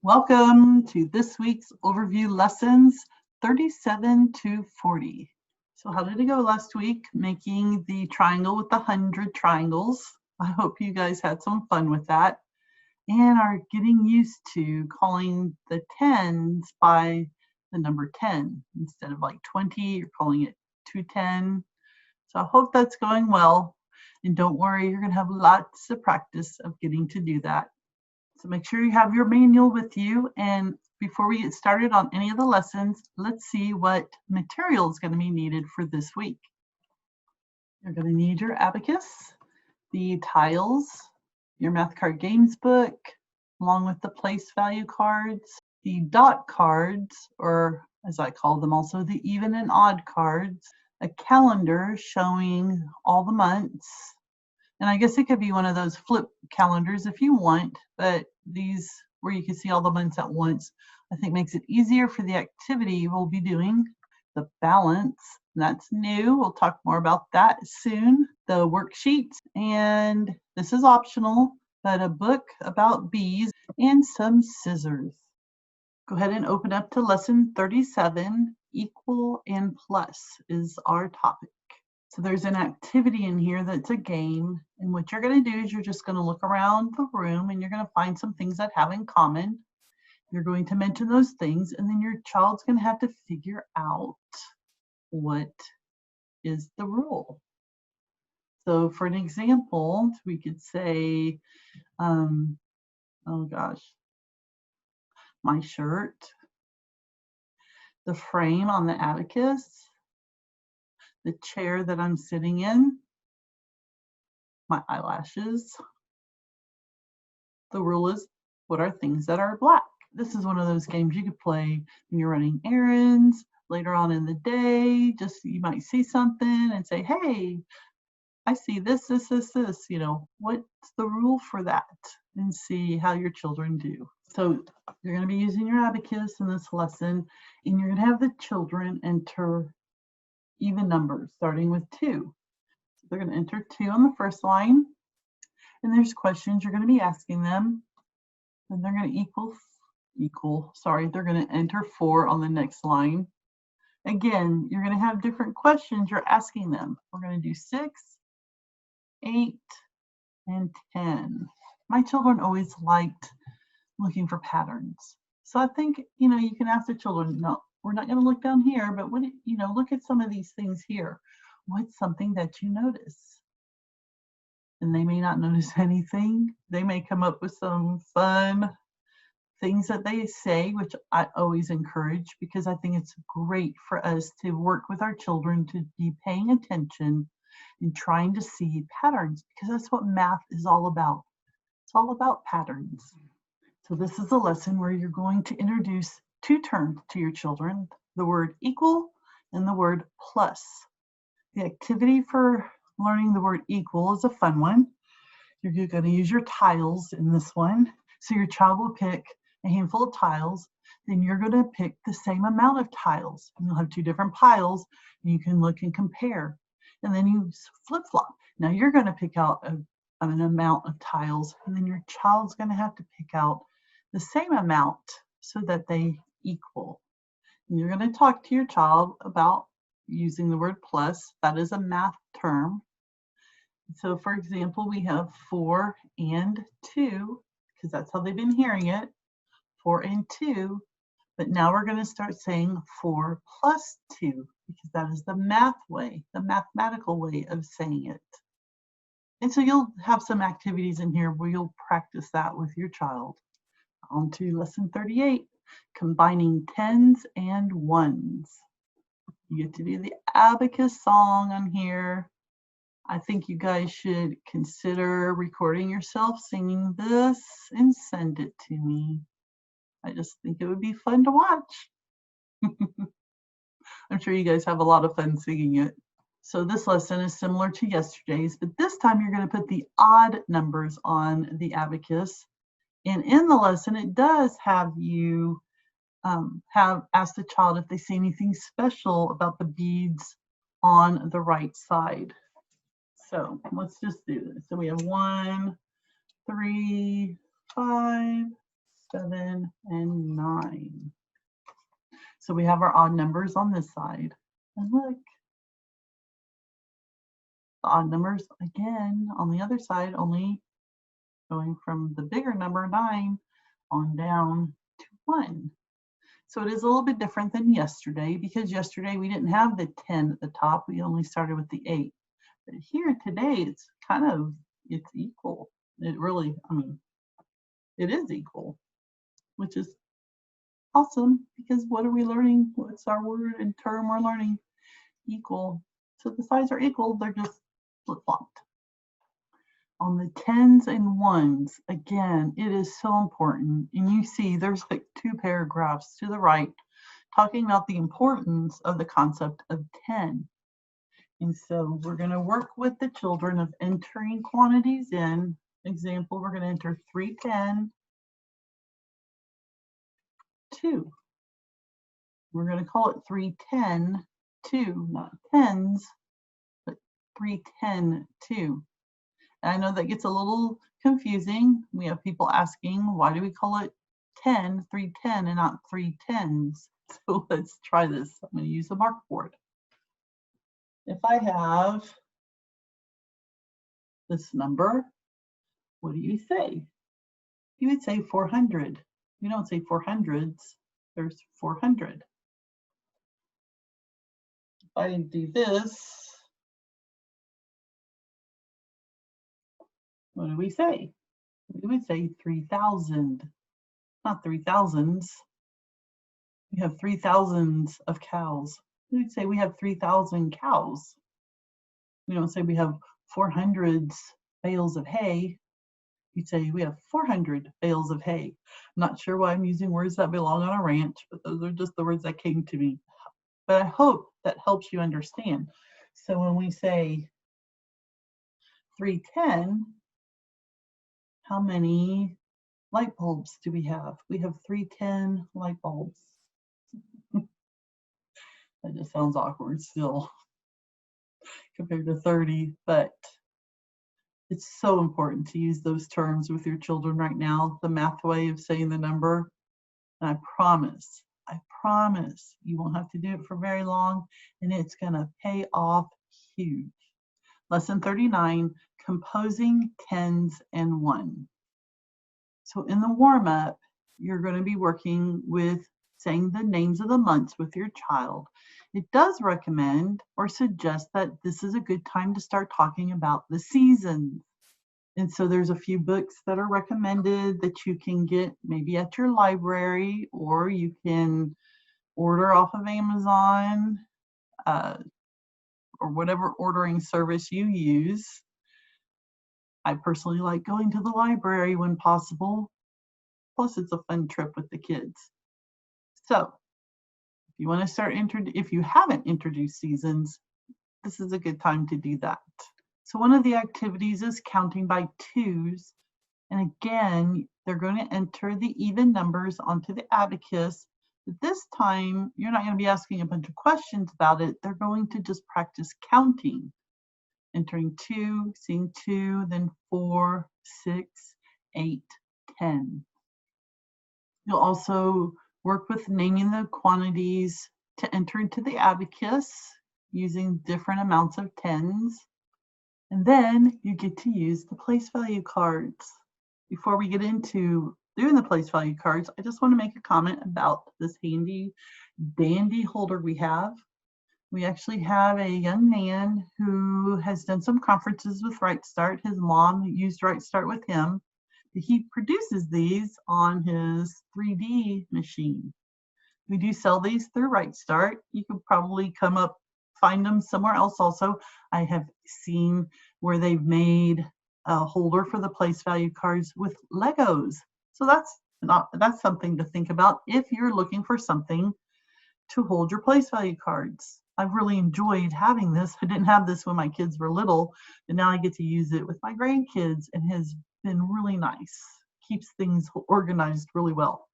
Welcome to this week's overview lessons 37 to 40. So how did it go last week making the triangle with the 100 triangles? I hope you guys had some fun with that and are getting used to calling the tens by the number 10. Instead of like 20, you're calling it 210. So I hope that's going well. And don't worry, you're going to have lots of practice of getting to do that. So make sure you have your manual with you. And before we get started on any of the lessons, let's see what material is going to be needed for this week. You're going to need your abacus, the tiles, your math card games book, along with the place value cards, the dot cards, or as I call them also, the even and odd cards, a calendar showing all the months. And I guess it could be one of those flip calendars if you want, but these where you can see all the months at once, I think makes it easier for the activity we'll be doing. The balance, that's new. We'll talk more about that soon. The worksheets, and this is optional, but a book about bees and some scissors. Go ahead and open up to lesson 37. Equal and plus is our topic. So there's an activity in here that's a game, and what you're going to do is you're just going to look around the room and you're going to find some things that have in common. You're going to mention those things, and then your child's going to have to figure out what is the rule. So for an example, we could say, oh gosh, my shirt, the frame on the abacus, the chair that I'm sitting in, my eyelashes. The rule is, what are things that are black? This is one of those games you could play when you're running errands, later on in the day. Just you might see something and say, hey, I see this, you know, what's the rule for that? And see how your children do. So you're going to be using your abacus in this lesson, and you're going to have the children enter even numbers starting with 2. So they're going to enter 2 on the first line, and there's questions you're going to be asking them, and they're going to they're going to enter 4 on the next line. Again, you're going to have different questions you're asking them. We're going to do 6, 8, and 10. My children always liked looking for patterns. So I think, you know, you can ask the children, no, we're not going to look down here, but what, you know, look at some of these things here. What's something that you notice? And they may not notice anything. They may come up with some fun things that they say, which I always encourage, because I think it's great for us to work with our children to be paying attention and trying to see patterns, because that's what math is all about. It's all about patterns. So this is a lesson where you're going to introduce 2 terms to your children, the word equal and the word plus. The activity for learning the word equal is a fun one. You're going to use your tiles in this one. So your child will pick a handful of tiles, then you're going to pick the same amount of tiles. And you'll have 2 different piles, and you can look and compare. And then you flip-flop. Now you're going to pick out an amount of tiles, and then your child's going to have to pick out the same amount so that they equal. And you're going to talk to your child about using the word plus. That is a math term. So for example, we have 4 and 2, because that's how they've been hearing it, 4 and 2. But now we're going to start saying 4 plus 2, because that is the math way, the mathematical way of saying it. And so you'll have some activities in here where you'll practice that with your child. On to lesson 38, combining 10s and 1s. You get to do the abacus song on here. I think you guys should consider recording yourself singing this and send it to me. I just think it would be fun to watch. I'm sure you guys have a lot of fun singing it. So this lesson is similar to yesterday's, but this time you're going to put the odd numbers on the abacus. And in the lesson, it does have you have asked the child if they see anything special about the beads on the right side. So let's just do this. So we have 1, 3, 5, 7, and 9. So we have our odd numbers on this side. And look, the odd numbers again on the other side, only going from the bigger number 9 on down to 1. So it is a little bit different than yesterday, because yesterday we didn't have the 10 at the top. We only started with the 8. But here today, it's it's equal. It really, it is equal, which is awesome, because what are we learning? What's our word and term we're learning? Equal. So the sides are equal, they're just flip-flopped. On the 10s and 1s, again, it is so important. And you see there's like 2 paragraphs to the right talking about the importance of the concept of 10. And so we're going to work with the children of entering quantities in. Example, we're going to enter 310, 2. We're going to call it 310, 2, not tens, but 310, 2. And I know that gets a little confusing. We have people asking, why do we call it 10, 310, and not 3 tens? So let's try this. I'm going to use a mark board. If I have this number, what do you say? You would say 400. You don't say 400s. There's 400. If I do this, what do we say? We would say 3,000, not 3,000s. We have 3,000s of cows. We would say we have 3,000 cows. We don't say we have 400 bales of hay. You'd say we have 400 bales of hay. I'm not sure why I'm using words that belong on a ranch, but those are just the words that came to me. But I hope that helps you understand. So when we say 310, how many light bulbs do we have? We have 310 light bulbs. That just sounds awkward still compared to 30, but it's so important to use those terms with your children right now, the math way of saying the number. And I promise you won't have to do it for very long, and it's gonna pay off huge. Lesson 39, composing tens and 1. So in the warm-up, you're going to be working with saying the names of the months with your child. It does recommend or suggest that this is a good time to start talking about the seasons. And so there's a few books that are recommended that you can get maybe at your library, or you can order off of Amazon, or whatever ordering service you use. I personally like going to the library when possible. Plus, it's a fun trip with the kids. So, if you want to start, if you haven't introduced seasons, this is a good time to do that. So, one of the activities is counting by 2s. And again, they're going to enter the even numbers onto the abacus. But this time, you're not going to be asking a bunch of questions about it. They're going to just practice counting. Entering 2, seeing 2, then 4, 6, 8, 10. You'll also work with naming the quantities to enter into the abacus using different amounts of tens. And then you get to use the place value cards. Before we get into doing the place value cards, I just want to make a comment about this handy dandy holder we have. We actually have a young man who has done some conferences with Right Start. His mom used Right Start with him. He produces these on his 3D machine. We do sell these through Right Start. You could probably find them somewhere else also. I have seen where they've made a holder for the place value cards with Legos. So that's something to think about if you're looking for something to hold your place value cards. I've really enjoyed having this. I didn't have this when my kids were little, but now I get to use it with my grandkids, and has been really nice. Keeps things organized really well.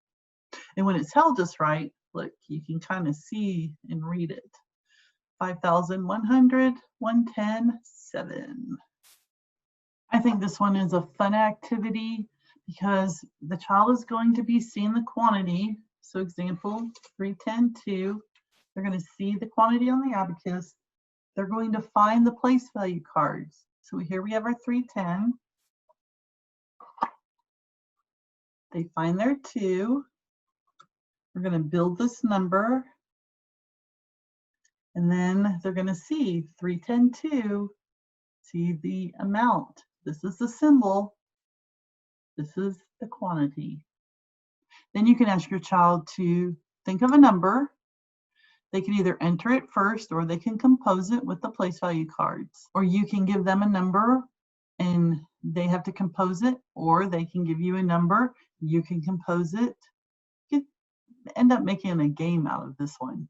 And when it's held just right, look, you can kind of see and read it. 5,100, 110, 7. I think this one is a fun activity because the child is going to be seeing the quantity. So example 310.2, they're going to see the quantity on the abacus. They're going to find the place value cards. So here we have our 310. They find their 2. We're going to build this number. And then they're going to see 310.2, see the amount. This is the symbol. This is the quantity. Then you can ask your child to think of a number. They can either enter it first or they can compose it with the place value cards. Or you can give them a number and they have to compose it, or they can give you a number, you can compose it. You could end up making a game out of this one.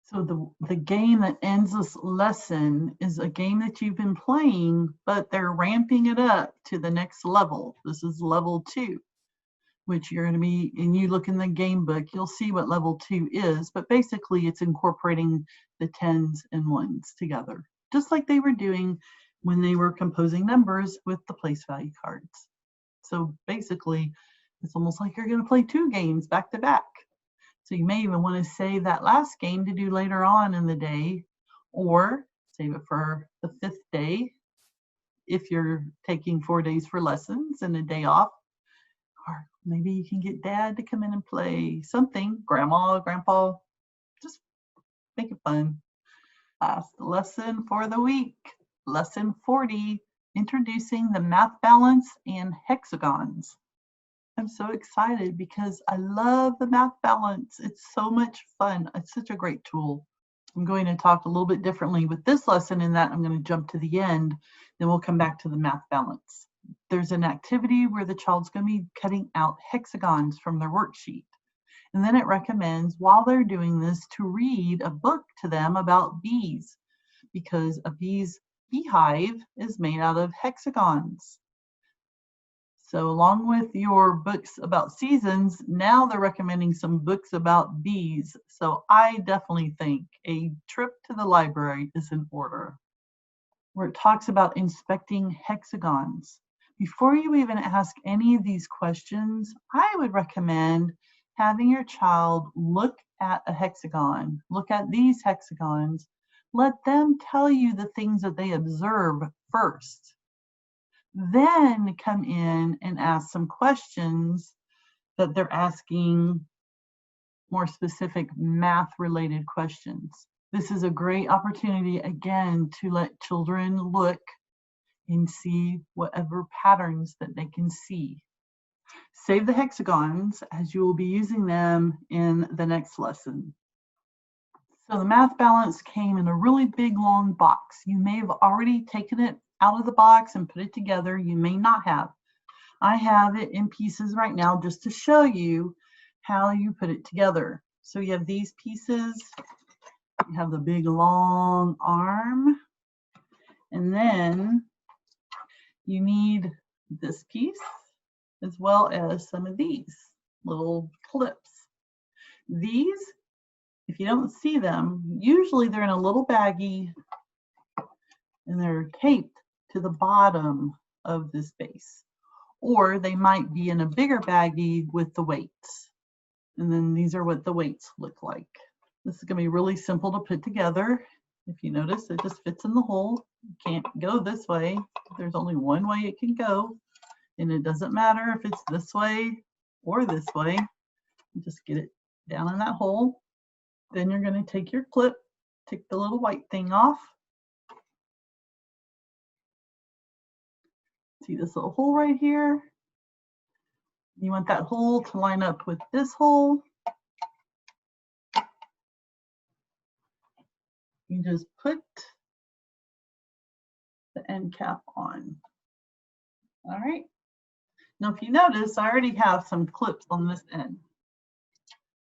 So the game that ends this lesson is a game that you've been playing, but they're ramping it up to the next level. This is level 2, which you're going to be, and you look in the game book, you'll see what level 2 is, but basically it's incorporating the 10s and 1s together, just like they were doing when they were composing numbers with the place value cards. So basically, it's almost like you're going to play 2 games back to back. So you may even want to save that last game to do later on in the day, or save it for the 5th day if you're taking 4 days for lessons and a day off. Or maybe you can get dad to come in and play something, grandma, grandpa, just make it fun. Last lesson for the week, lesson 40, introducing the math balance and hexagons. I'm so excited because I love the math balance. It's so much fun. It's such a great tool. I'm going to talk a little bit differently with this lesson in that I'm going to jump to the end, then we'll come back to the math balance. There's an activity where the child's going to be cutting out hexagons from their worksheet. And then it recommends, while they're doing this, to read a book to them about bees, because a beehive is made out of hexagons. So along with your books about seasons, now they're recommending some books about bees. So I definitely think a trip to the library is in order, where it talks about inspecting hexagons. Before you even ask any of these questions, I would recommend having your child look at a hexagon, look at these hexagons, let them tell you the things that they observe first. Then come in and ask some questions that they're asking, more specific math-related questions. This is a great opportunity, again, to let children look and see whatever patterns that they can see. Save the hexagons, as you will be using them in the next lesson. So the math balance came in a really big, long box. You may have already taken it out of the box and put it together. You may not have. I have it in pieces right now just to show you how you put it together. So you have these pieces. You have the big, long arm. And then you need this piece, as well as some of these little clips. These, if you don't see them, usually they're in a little baggie and they're taped to the bottom of this base. Or they might be in a bigger baggie with the weights. And then these are what the weights look like. This is going to be really simple to put together. If you notice, it just fits in the hole. You can't go this way. There's only one way it can go. And it doesn't matter if it's this way or this way. You just get it down in that hole. Then you're going to take your clip, take the little white thing off. See this little hole right here? You want that hole to line up with this hole. You just put the end cap on. All right. Now, if you notice, I already have some clips on this end.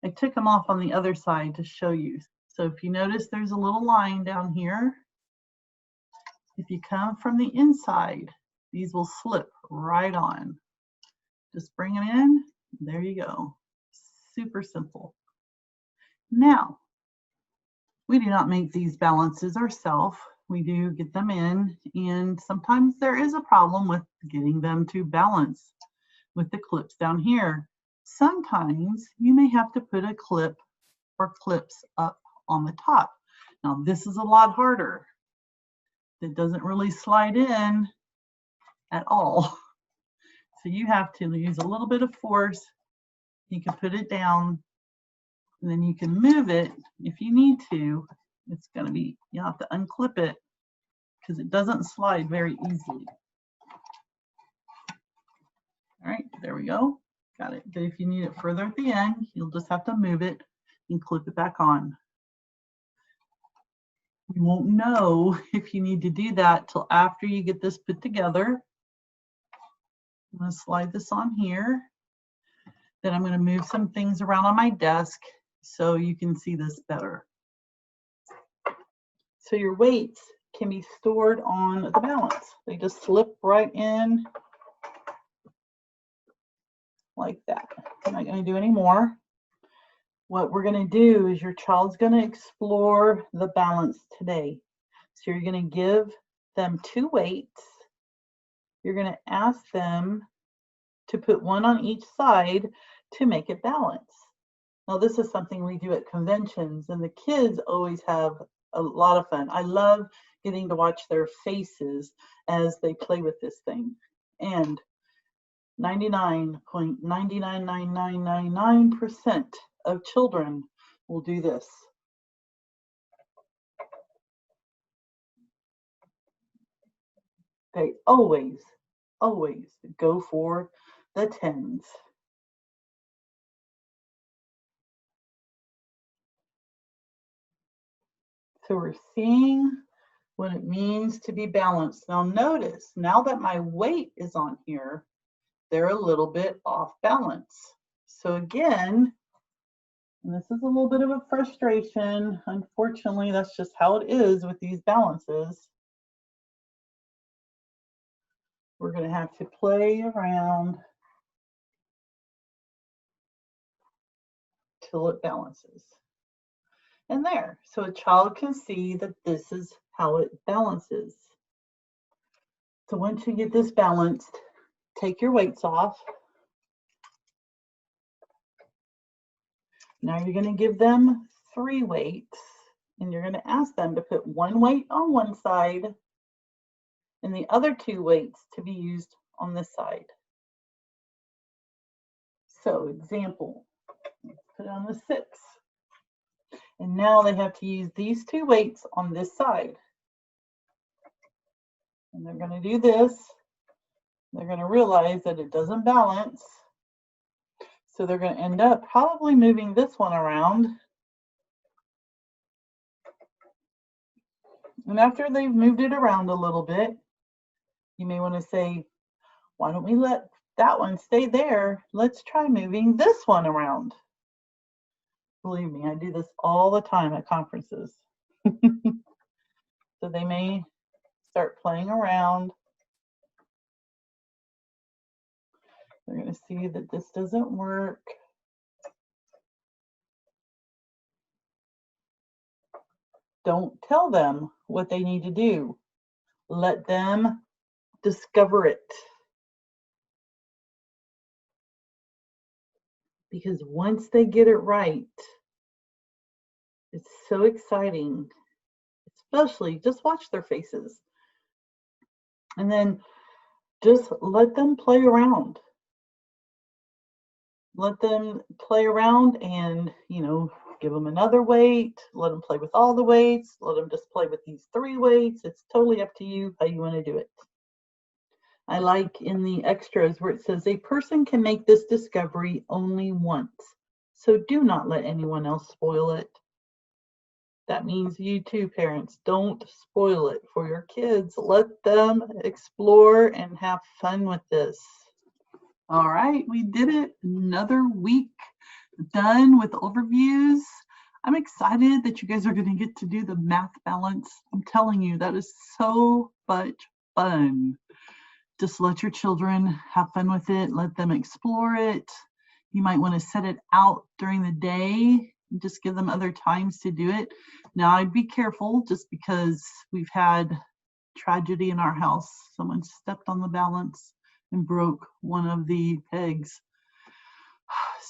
I took them off on the other side to show you. So if you notice, there's a little line down here. If you come from the inside, these will slip right on. Just bring them in. There you go. Super simple. Now, we do not make these balances ourselves. We do get them in, and sometimes there is a problem with getting them to balance. with the clips down here. Sometimes you may have to put a clip or clips up on the top. Now this is a lot harder. It doesn't really slide in at all. So you have to use a little bit of force. You can put it down and then you can move it if you need to. It's going to be, you have to unclip it because it doesn't slide very easily. All right, there we go. Got it. But if you need it further at the end, you'll just have to move it and clip it back on. You won't know if you need to do that till after you get this put together. I'm going to slide this on here. Then I'm going to move some things around on my desk so you can see this better. So your weights can be stored on the balance. They just slip right in like that. I'm not going to do any more. What we're going to do is your child's going to explore the balance today. So you're going to give them 2 weights. You're going to ask them to put one on each side to make it balance. Now this is something we do at conventions, and the kids always have a lot of fun. I love getting to watch their faces as they play with this thing. And 99.99999% of children will do this. They always go for the 10s. So we're seeing what it means to be balanced. Now notice, now that my weight is on here, they're a little bit off balance. So again, and this is a little bit of a frustration. Unfortunately, that's just how it is with these balances. We're going to have to play around till it balances. And there, so a child can see that this is how it balances. So once you get this balanced, take your weights off. Now you're going to give them 3 weights, and you're going to ask them to put 1 weight on one side and the other 2 weights to be used on this side. So example, let's put it on the 6. And now they have to use these 2 weights on this side. And they're going to do this. They're going to realize that it doesn't balance. So they're going to end up probably moving this one around. And after they've moved it around a little bit, you may want to say, why don't we let that one stay there? Let's try moving this one around. Believe me, I do this all the time at conferences. So they may start playing around. They're going to see that this doesn't work. Don't tell them what they need to do. Let them discover it. Because once they get it right, it's so exciting. Especially, just watch their faces. And then just let them play around. Let them play around and, give them another weight. Let them play with all the weights. Let them just play with these 3 weights. It's totally up to you how you want to do it. I like in the extras where it says a person can make this discovery only once. So do not let anyone else spoil it. That means you too, parents. Don't spoil it for your kids. Let them explore and have fun with this. All right, we did it. Another week done with overviews. I'm excited that you guys are going to get to do the math balance. I'm telling you, that is so much fun. Just let your children have fun with it. Let them explore it. You might want to set it out during the day. Just give them other times to do it. Now, I'd be careful just because we've had tragedy in our house. Someone stepped on the balance and broke one of the pegs.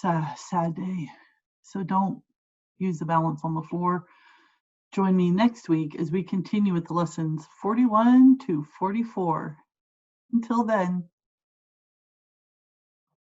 Sad day. So don't use the balance on the floor. Join me next week as we continue with lessons 41 to 44. Until then,